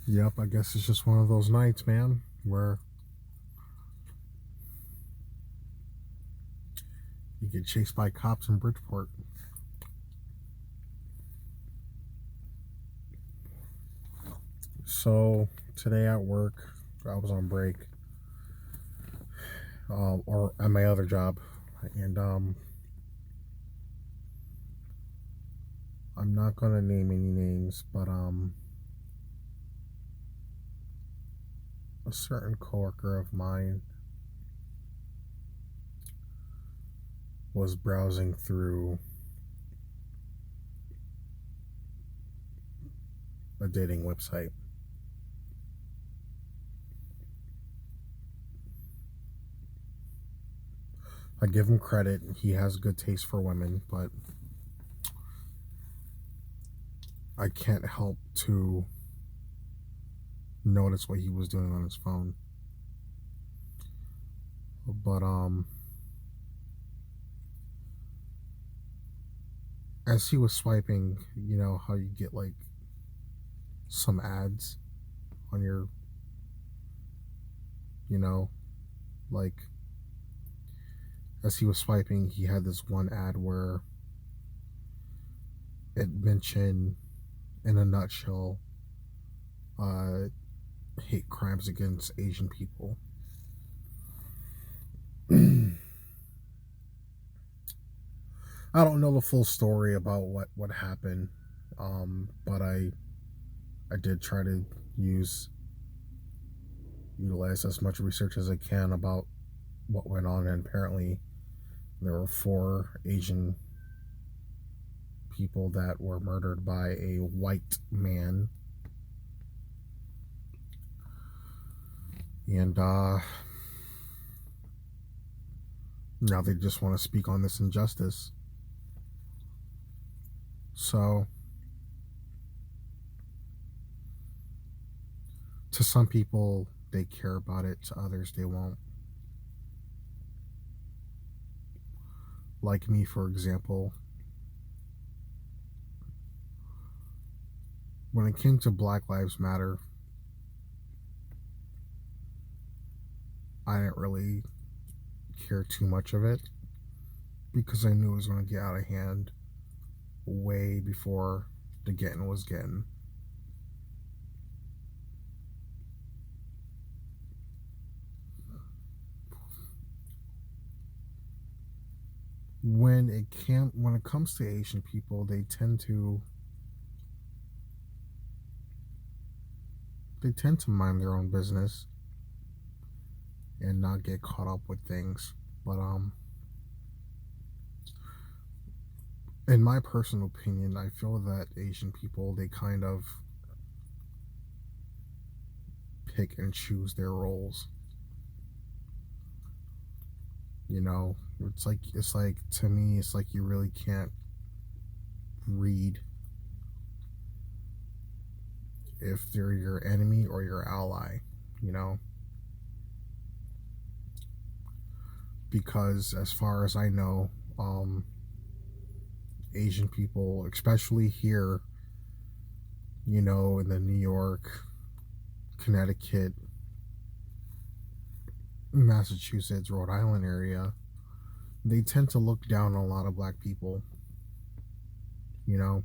Yep, I guess it's just one of those nights, man, where you get chased by cops in Bridgeport. So today at work, I was on break, or at my other job, and I'm not gonna name any names, but a certain coworker of mine was browsing through a dating website. I give him credit; he has good taste for women, but I can't help to notice what he was doing on his phone. But as he was swiping, you know how you get like some ads on your, you know, like as he was swiping, he had this one ad where it mentioned, in a nutshell, uh, hate crimes against Asian people. I don't know the full story about what happened, but I did try to use utilize as much research as I can about what went on, and apparently there were 4 Asian people that were murdered by a white man, and now they just want to speak on this injustice. So, to some people, they care about it, to others, they won't. Like me, for example, when it came to Black Lives Matter, I didn't really care too much of it because I knew it was going to get out of hand way before the getting was getting. When it comes to Asian people, they tend to mind their own business and not get caught up with things. But in my personal opinion, I feel that Asian people, they kind of pick and choose their roles. You know, it's like to me, it's like you really can't read if they're your enemy or your ally. You know, because as far as I know, Asian people, especially here, you know, in the New York, Connecticut, Massachusetts, Rhode Island area, they tend to look down on a lot of black people. You know,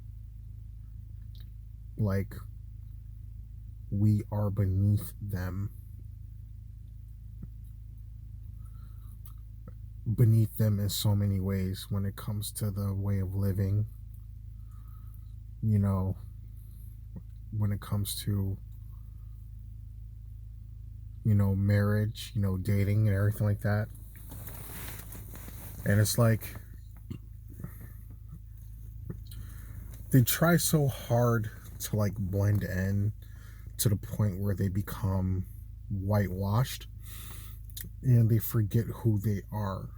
like we are beneath them, beneath them in so many ways when it comes to the way of living. You know, when it comes to, you know, marriage, you know, dating and everything like that. And it's like they try so hard to like blend in to the point where they become whitewashed and they forget who they are.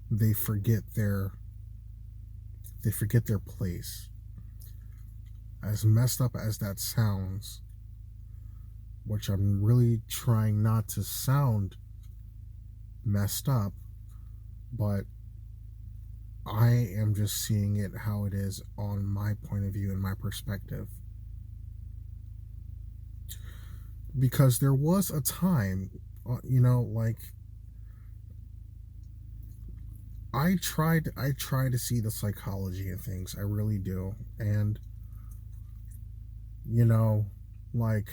They forget their they forget their place. As messed up as that sounds, which I'm really trying not to sound messed up, but I am just seeing it how it is on my point of view and my perspective. Because there was a time, like I try to see the psychology in things. I really do. And you know, like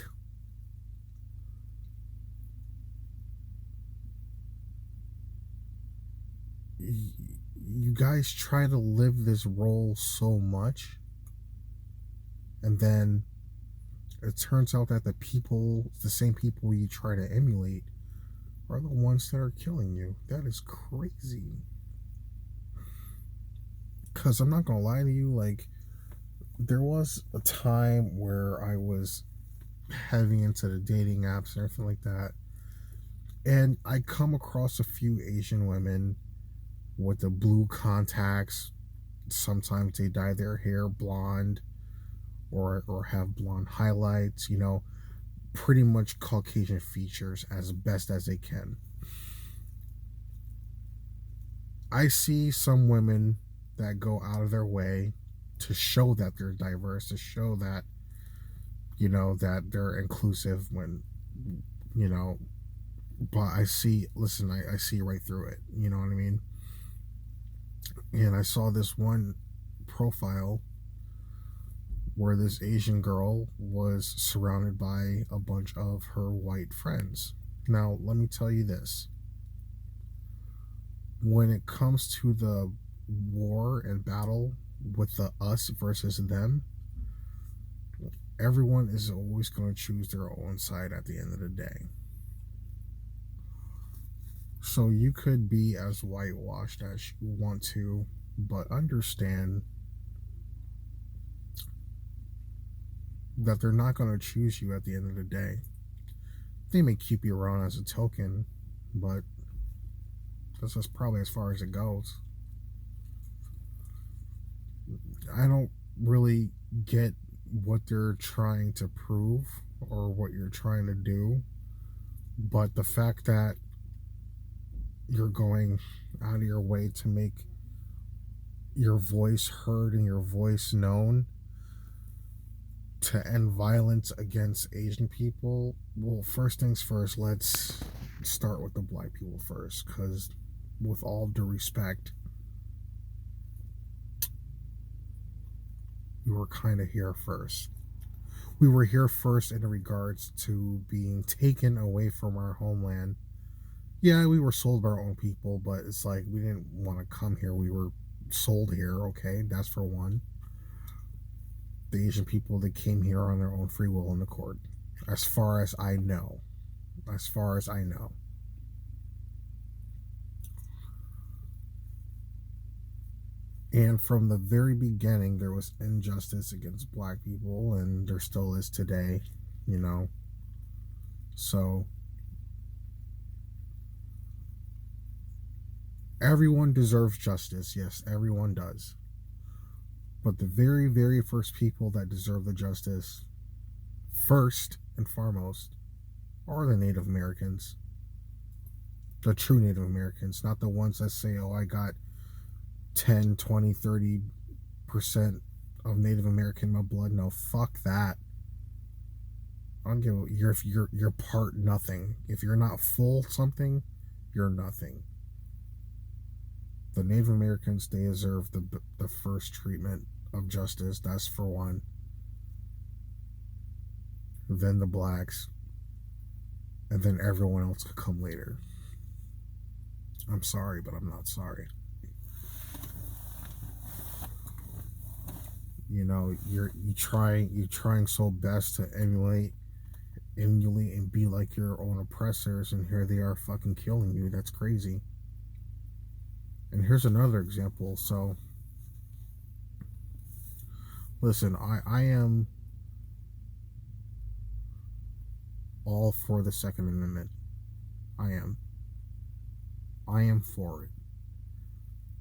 you guys try to live this role so much, and then it turns out that the same people you try to emulate, are the ones that are killing you. That is crazy. Because I'm not gonna lie to you, like, there was a time where I was heavy into the dating apps and everything like that, and I come across a few Asian women with the blue contacts. Sometimes they dye their hair blonde, or have blonde highlights, pretty much Caucasian features as best as they can. I see some women that go out of their way to show that they're diverse, to show that, that they're inclusive when, you know, but I see right through it. You know what I mean? And I saw this one profile where this Asian girl was surrounded by a bunch of her white friends. Now, let me tell you this: when it comes to the war and battle with the us versus them, everyone is always going to choose their own side at the end of the day. So you could be as whitewashed as you want to, but understand that they're not going to choose you at the end of the day. They may keep you around as a token, but that's just probably as far as it goes. I don't really get what they're trying to prove or what you're trying to do, but the fact that you're going out of your way to make your voice heard and your voice known to end violence against Asian people, well, first things first, let's start with the black people first, because with all due respect, we were kind of here first. We were here first in regards to being taken away from our homeland. Yeah, we were sold by our own people, but it's like we didn't want to come here. We were sold here, okay? That's for one. The Asian people that came here on their own free will and accord, as far as I know. As far as I know. And from the very beginning, there was injustice against black people, and there still is today, you know. So, everyone deserves justice. Yes, everyone does. But the very, very first people that deserve the justice, first and foremost, are the Native Americans. The true Native Americans, not the ones that say, oh, I got 10, 20, 30% of Native American in my blood. No, fuck that. I don't give a, you're part nothing. If you're not full something, you're nothing. The Native Americans, they deserve the first treatment of justice. That's for one. Then the blacks, and then everyone else could come later. I'm sorry, but I'm not sorry. You're trying so best to emulate and be like your own oppressors, and here they are fucking killing you. That's crazy. And here's another example. So listen, I am all for the Second Amendment. I am for it.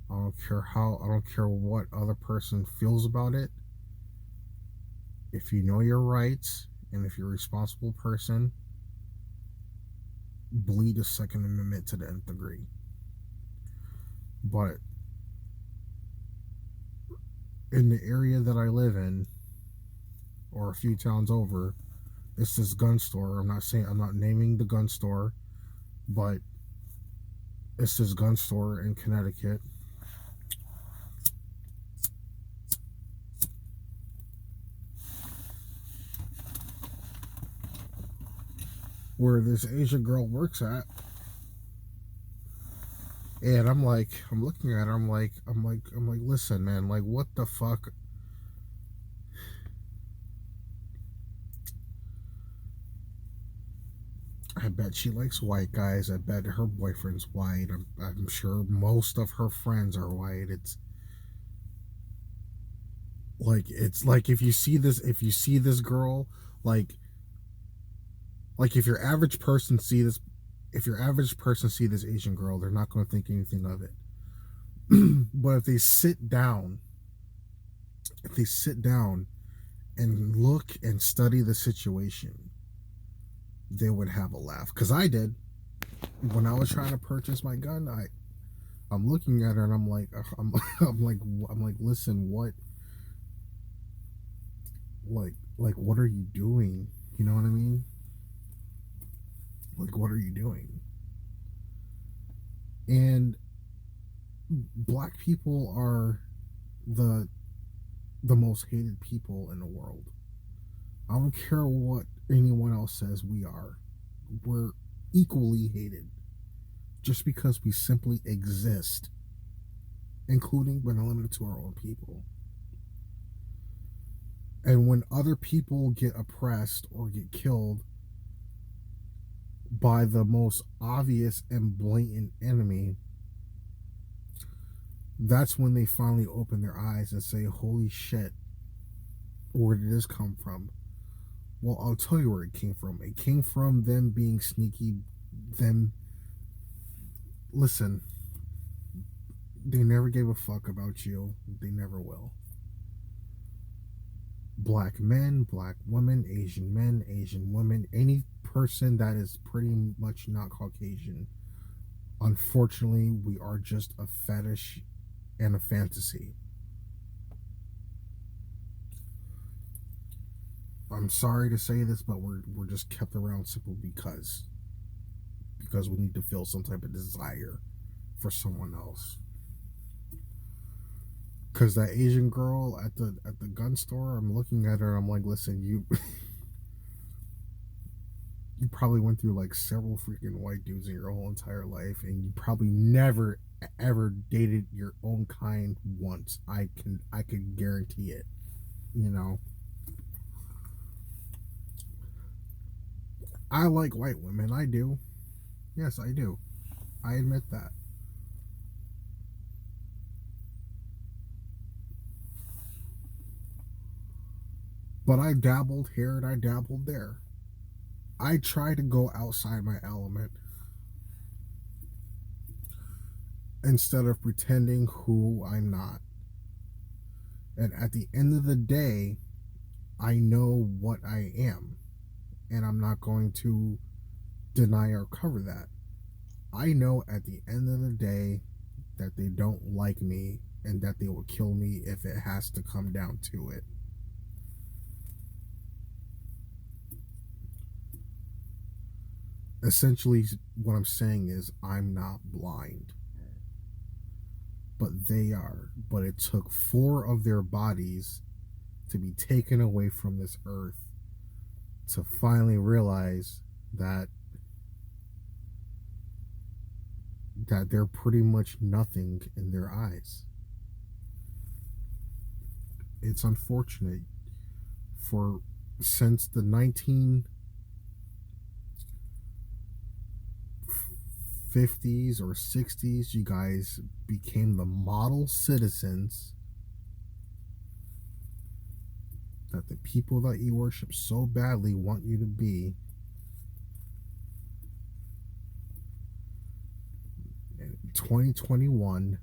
I don't care what other person feels about it. If you know your rights and if you're a responsible person, bleed the Second Amendment to the nth degree. But in the area that I live in, or a few towns over, it's this gun store. I'm not naming the gun store, but it's this gun store in Connecticut where this Asian girl works at. And I'm looking at her. I'm like, listen, man, like, what the fuck? I bet she likes white guys. I bet her boyfriend's white. I'm sure most of her friends are white. It's like if you see this girl, like if your average person see this, if your average person see this Asian girl, they're not going to think anything of it. But if they sit down and look and study the situation, they would have a laugh. Because I did. When I was trying to purchase my gun, I'm looking at her and I'm like, I'm like, listen, what, what are you doing? You know what I mean? Like, what are you doing? And black people are the most hated people in the world. I don't care what anyone else says we are. We're equally hated just because we simply exist, including but not limited to our own people. And when other people get oppressed or get killed by the most obvious and blatant enemy, that's when they finally open their eyes and say, holy shit, where did this come from? Well, I'll tell you where it came from. It came from them being sneaky. Listen, they never gave a fuck about you. They never will. Black men, black women, Asian women, any person that is pretty much not Caucasian. Unfortunately, we are just a fetish and a fantasy. I'm sorry to say this, but we're just kept around simply because we need to feel some type of desire for someone else. Because that Asian girl at the gun store, I'm looking at her. I'm like, listen, you you probably went through like several freaking white dudes in your whole entire life, and you probably never ever dated your own kind once. I can guarantee it. You know, I like white women. I do. Yes, I do. I admit that. But I dabbled here and I dabbled there. I try to go outside my element instead of pretending who I'm not. And at the end of the day, I know what I am. And I'm not going to deny or cover that. I know at the end of the day that they don't like me and that they will kill me if it has to come down to it. Essentially, what I'm saying is I'm not blind, but they are. But it took 4 of their bodies to be taken away from this earth to finally realize that they're pretty much nothing in their eyes. It's unfortunate. For since the 1950s or 60s, you guys became the model citizens that the people that you worship so badly want you to be. In 2021,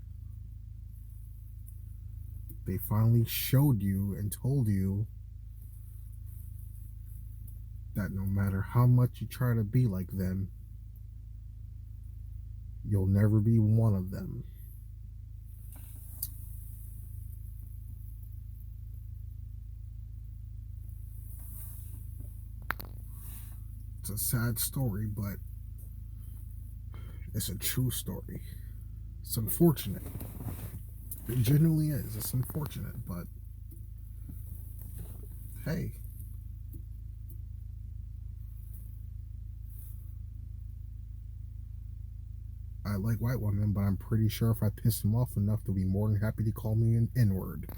they finally showed you and told you that no matter how much you try to be like them, you'll never be one of them. It's a sad story, but it's a true story. It's unfortunate. It genuinely is. It's unfortunate, but hey. I like white women, but I'm pretty sure if I piss them off enough, they'll be more than happy to call me an N word.